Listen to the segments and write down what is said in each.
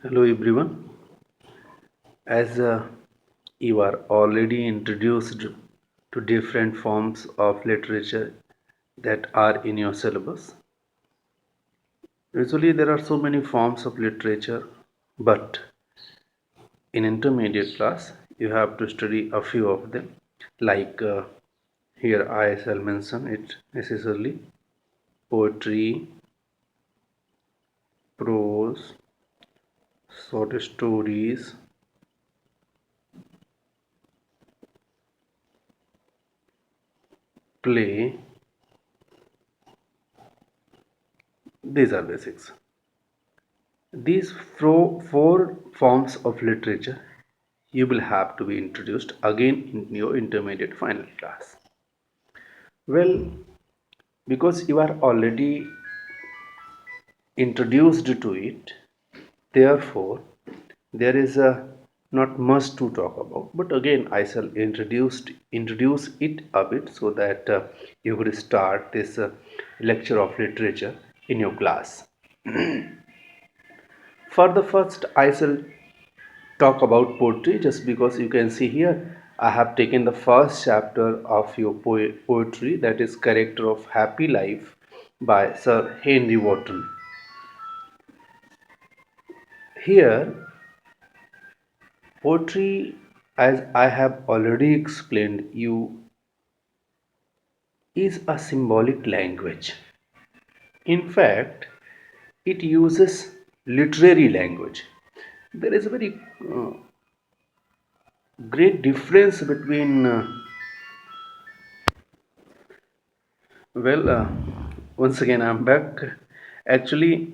Hello everyone. As you are already introduced to different forms of literature that are in your syllabus. Usually there are so many forms of literature, but in intermediate class you have to study a few of them. Like here I shall mention it necessarily: poetry, prose, short stories, play. These are basics. These four forms of literature you will have to be introduced again in your intermediate final class. Well, because you are already introduced to it, therefore there is not much to talk about. But again, I shall introduce it a bit so that you could start this lecture of literature in your class. For the first, I shall talk about poetry just because you can see here I have taken the first chapter of your poetry, that is Character of Happy Life by Sir Henry Wotton. Here, poetry, as I have already explained you, is a symbolic language. In fact, it uses literary language. There is a very great difference between Well, once again, I'm back. Actually,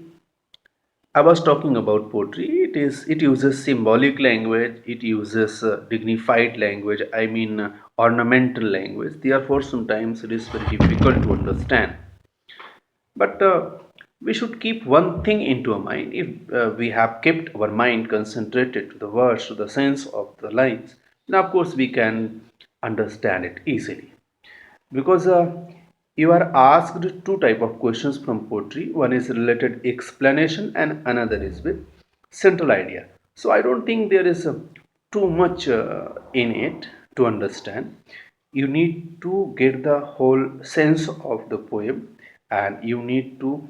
I was talking about poetry. It uses symbolic language. It uses dignified language. I mean, ornamental language. Therefore, sometimes it is very difficult to understand. But we should keep one thing into our mind. If we have kept our mind concentrated to the words, to the sense of the lines, then of course we can understand it easily, because you are asked two type of questions from poetry. One is related explanation and another is with central idea. So I don't think there is too much in it to understand. You need to get the whole sense of the poem, and you need to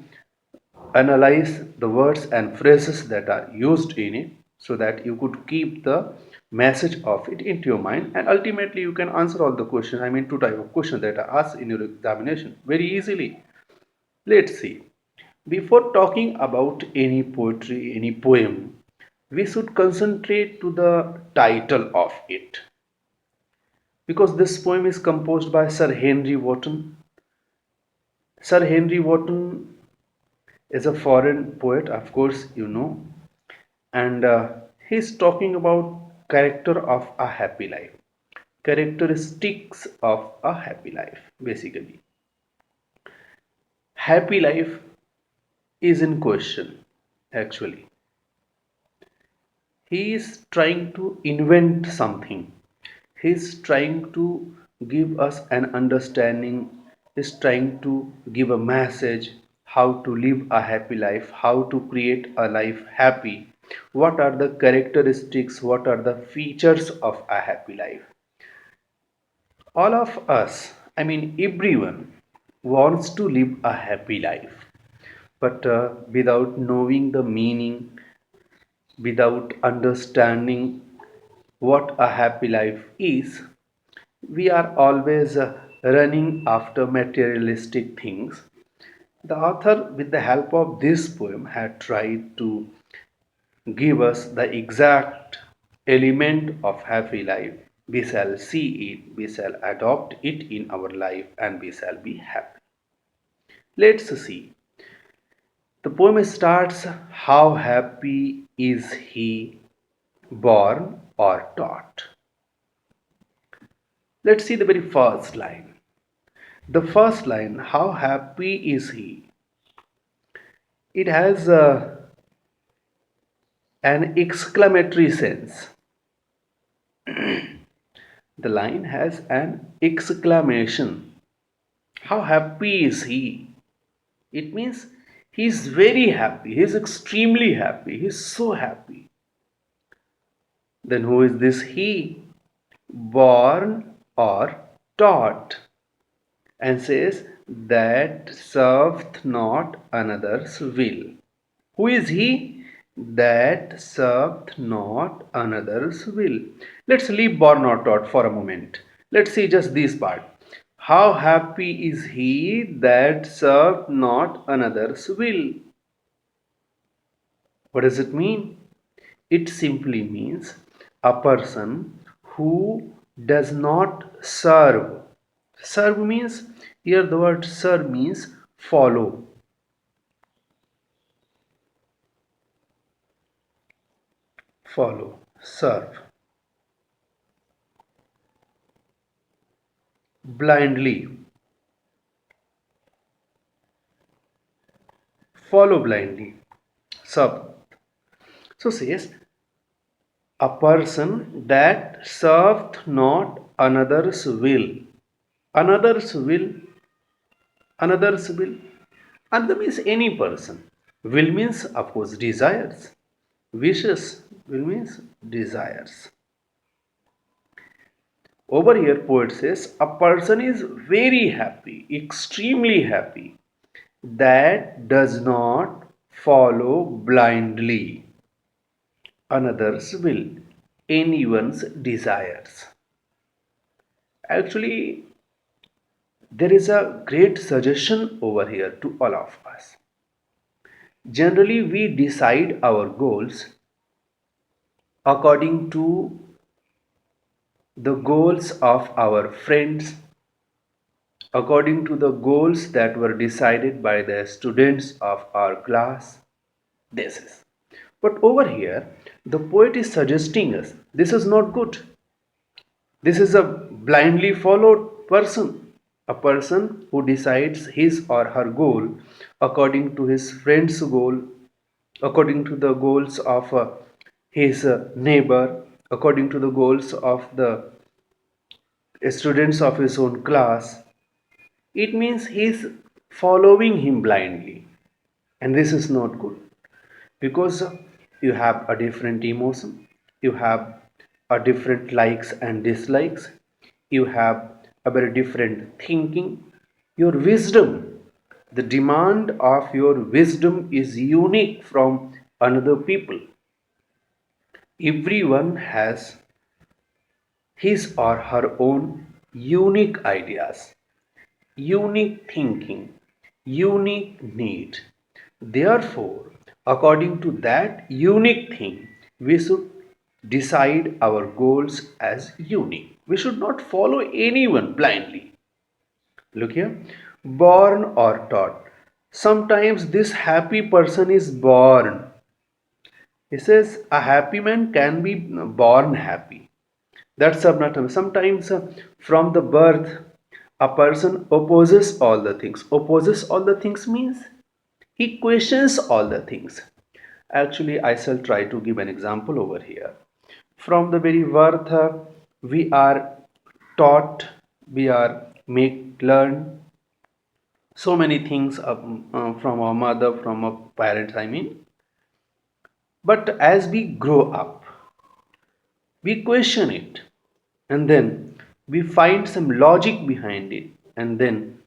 analyze the words and phrases that are used in it so that you could keep the message of it into your mind, and ultimately you can answer all the questions. I mean, two type of questions that are asked in your examination very easily. Let's see. Before talking about any poetry, any poem, we should concentrate to the title of it, because this poem is composed by Sir Henry Wotton. Sir Henry Wotton is a foreign poet, of course, and he's talking about character of a happy life, characteristics of a happy life. Basically, happy life is in question. Actually, he is trying to invent something. He's trying to give us an understanding. He's trying to give a message how to live a happy life, how to create a life happy. What are the characteristics? What are the features of a happy life? All of us, I mean, everyone wants to live a happy life, but without knowing the meaning, without understanding what a happy life is, we are always running after materialistic things. The author, with the help of this poem, had tried to give us the exact element of happy life. We shall see it, we shall adopt it in our life, and we shall be happy. Let's see. The poem starts: how happy is he, born or taught? Let's see the very first line. The first line, how happy is he? It has an exclamatory sense. The line has an exclamation. How happy is he? It means He's very happy. He's extremely happy. He's so happy. Then who is this he? Born or taught. And says that serveth not another's will. Who is he? That serveth not another's will. Let's leave born or taught for a moment. Let's see just this part. How happy is he that served not another's will? What does it mean? It simply means a person who does not serve. Serve means, here the word serve means follow. Follow, serve. Blindly. Follow blindly. Serve. So says, a person that serveth not another's will. Another's will. Another's will. Another means any person. Will means, of course, desires. Wishes. Will means desires. Over here, poet says, a person is very happy, extremely happy, that does not follow blindly another's will, anyone's desires. Actually, there is a great suggestion over here to all of us. Generally, we decide our goals according to the goals of our friends, according to the goals that were decided by the students of our class. This is. But over here, the poet is suggesting us this is not good. This is a blindly followed person, a person who decides his or her goal according to his friend's goal, according to the goals of his neighbor, according to the goals of the students of his own class. It means he is following him blindly, and this is not good because you have a different emotion, you have a different likes and dislikes, you have a very different thinking. Your wisdom, the demand of your wisdom is unique from another people. Everyone has his or her own unique ideas, unique thinking, unique need. Therefore, according to that unique thing, we should decide our goals as unique. We should not follow anyone blindly. Look here, born or taught. Sometimes this happy person is born. He says a happy man can be born happy. That's subnatum. Sometimes from the birth, a person opposes all the things. Opposes all the things means he questions all the things. Actually, I shall try to give an example over here. From the very birth, we are taught, we are made learn so many things from our mother, from our parents, I mean. But as we grow up, we question it, and then we find some logic behind it, and then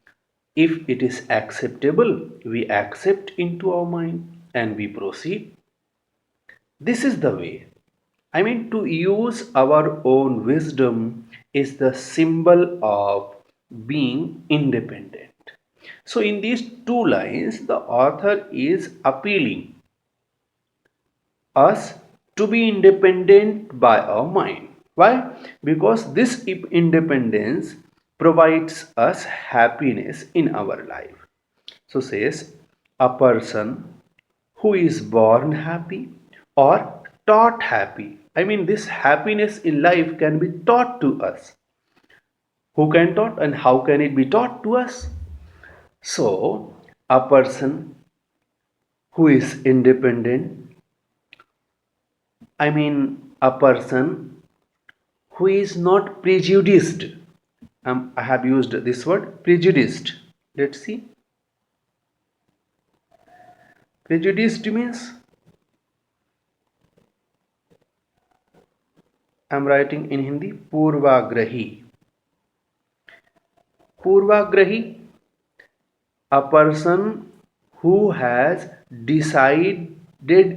if it is acceptable, we accept into our mind and we proceed. This is the way. I mean, to use our own wisdom is the symbol of being independent. So, in these two lines, the author is appealing us to be independent by our mind. Why? Because this independence provides us happiness in our life. So says a person who is born happy or taught happy. I mean, this happiness in life can be taught to us. Who can taught and how can it be taught to us? So, a person who is independent, I mean, a person who is not prejudiced. I have used this word prejudiced. Let's see. Prejudiced means I'm writing in Hindi Purvagrahi. Purvagrahi, a person who has decided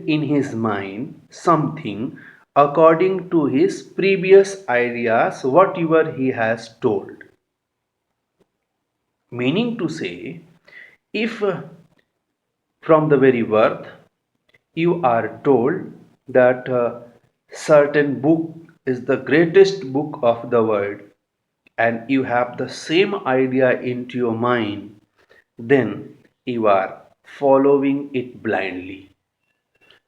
in his mind something according to his previous ideas, whatever he has told. Meaning to say, if from the very birth you are told that certain book is the greatest book of the world and you have the same idea into your mind, then you are following it blindly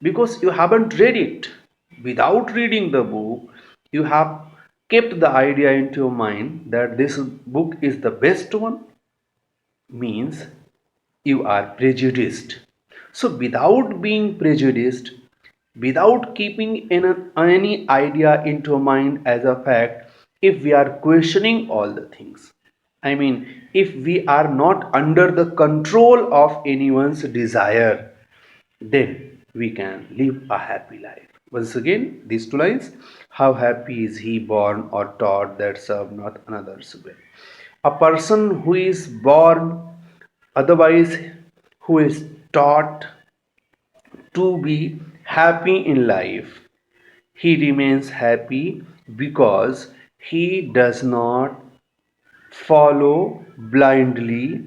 because you haven't read it. Without reading the book, you have kept the idea into your mind that this book is the best one, means you are prejudiced. So, without being prejudiced, without keeping any idea into mind as a fact, if we are questioning all the things, I mean, if we are not under the control of anyone's desire, then we can live a happy life. Once again, these two lines: how happy is he born or taught that serve not another's will. A person who is born, otherwise, who is taught to be happy in life, he remains happy because he does not follow blindly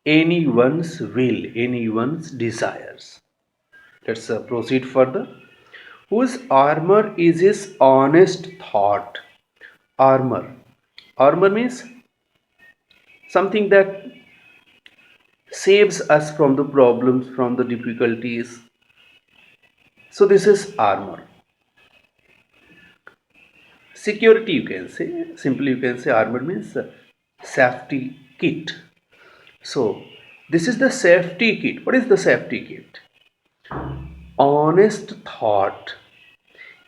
anyone's will, anyone's desires. Let's proceed further. Whose armor is his honest thought? Armor. Armor means something that saves us from the problems, from the difficulties. So, this is armor. Security, you can say. Simply, you can say armor means safety kit. So, this is the safety kit. What is the safety kit? Honest thought.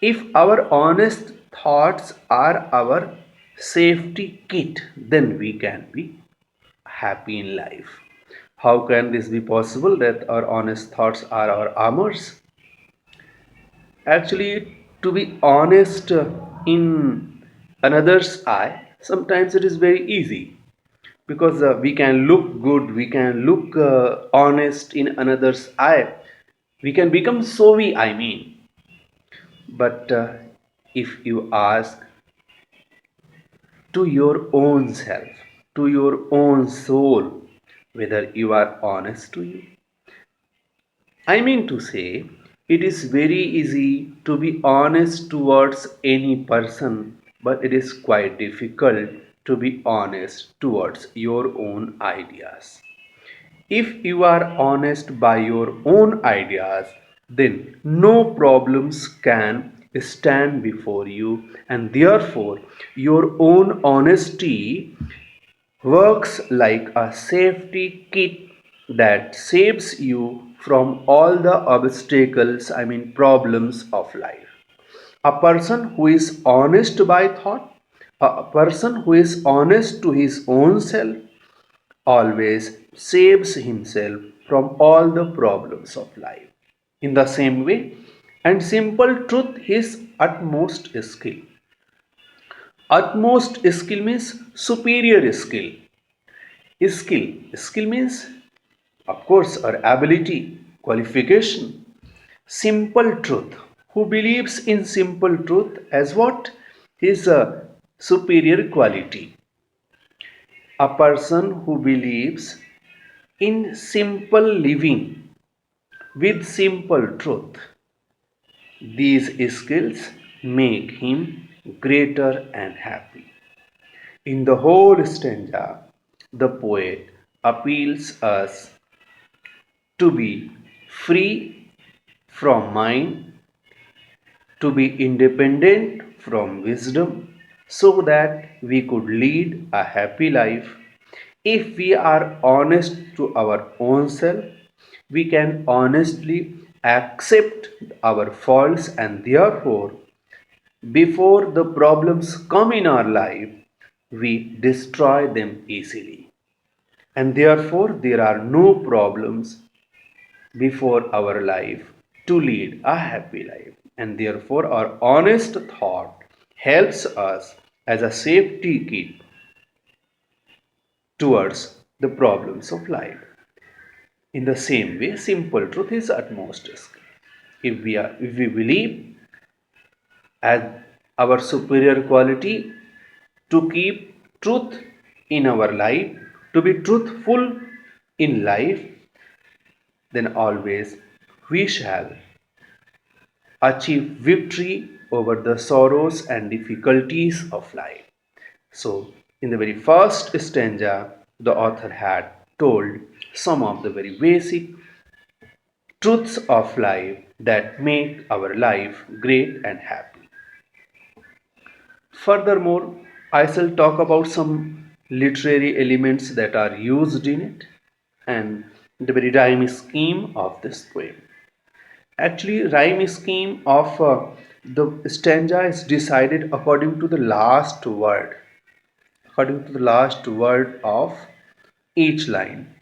If our honest thoughts are our safety kit, then we can be happy in life. How can this be possible that our honest thoughts are our armors? Actually, to be honest in another's eye, sometimes it is very easy because we can look good, we can look honest in another's eye, we can become so we, I mean. But if you ask to your own self, to your own soul, whether you are honest to you, I mean to say, it is very easy to be honest towards any person, but it is quite difficult to be honest towards your own ideas. If you are honest by your own ideas, then no problems can stand before you, and therefore, your own honesty works like a safety kit that saves you from all the obstacles, I mean, problems of life. A person who is honest by thought, a person who is honest to his own self, always saves himself from all the problems of life. In the same way, and simple truth, his utmost skill. Utmost skill means superior skill. Skill means, of course, our ability, qualification. Simple truth. Who believes in simple truth as what? His superior quality. A person who believes in simple living with simple truth. These skills make him greater and happy. In the whole stanza, the poet appeals us to be free from mind, to be independent from wisdom, so that we could lead a happy life. If we are honest to our own self, we can honestly accept our faults, and therefore, before the problems come in our life, we destroy them easily. And therefore, there are no problems before our life to lead a happy life. And therefore, our honest thought helps us as a safety kit towards the problems of life. In the same way, simple truth is utmost risk. If we believe as our superior quality to keep truth in our life, to be truthful in life, then always we shall achieve victory over the sorrows and difficulties of life. So, in the very first stanza, the author had told some of the very basic truths of life that make our life great and happy. Furthermore, I shall talk about some literary elements that are used in it and the very rhyme scheme of this poem. Actually, rhyme scheme of the stanza is decided according to the last word, according to the last word of each line.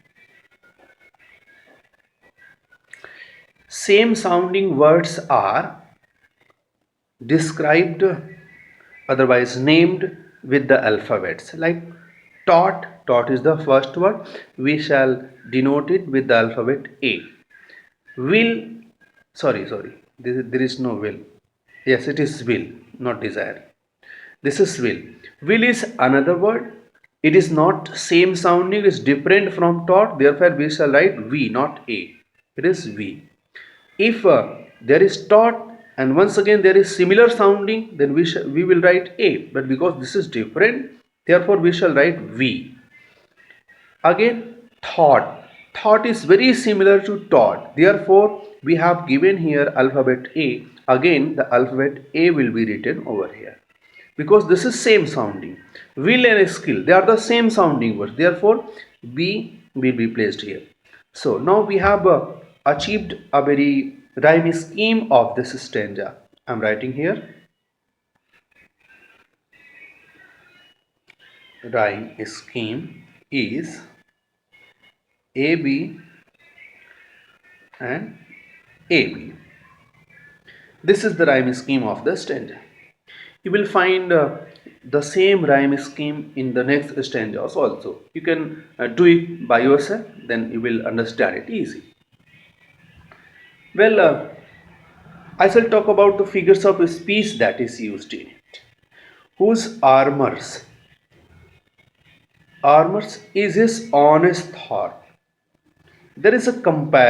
Same sounding words are described, otherwise named with the alphabets. Like tot is the first word. We shall denote it with the alphabet A. Will, sorry, there is no will. Yes, it is will, not desire. This is will. Will is another word. It is not same sounding, it is different from tot. Therefore, we shall write V, not A. It is V. If there is tot and once again there is similar sounding, then we will write A. But because this is different, therefore we shall write V. Again, thought. Thought is very similar to tot. Therefore, we have given here alphabet A. Again, the alphabet A will be written over here. Because this is same sounding. Will and skill, they are the same sounding words. Therefore, B will be placed here. So, now we have achieved a very rhyme scheme of this stanza. I am writing here. Rhyme scheme is AB and AB. This is the rhyme scheme of the stanza. You will find the same rhyme scheme in the next stanzas also. You can do it by yourself, then you will understand it easy. Well, I shall talk about the figures of speech that is used in it. Whose armors is his honest thought. There is a comparison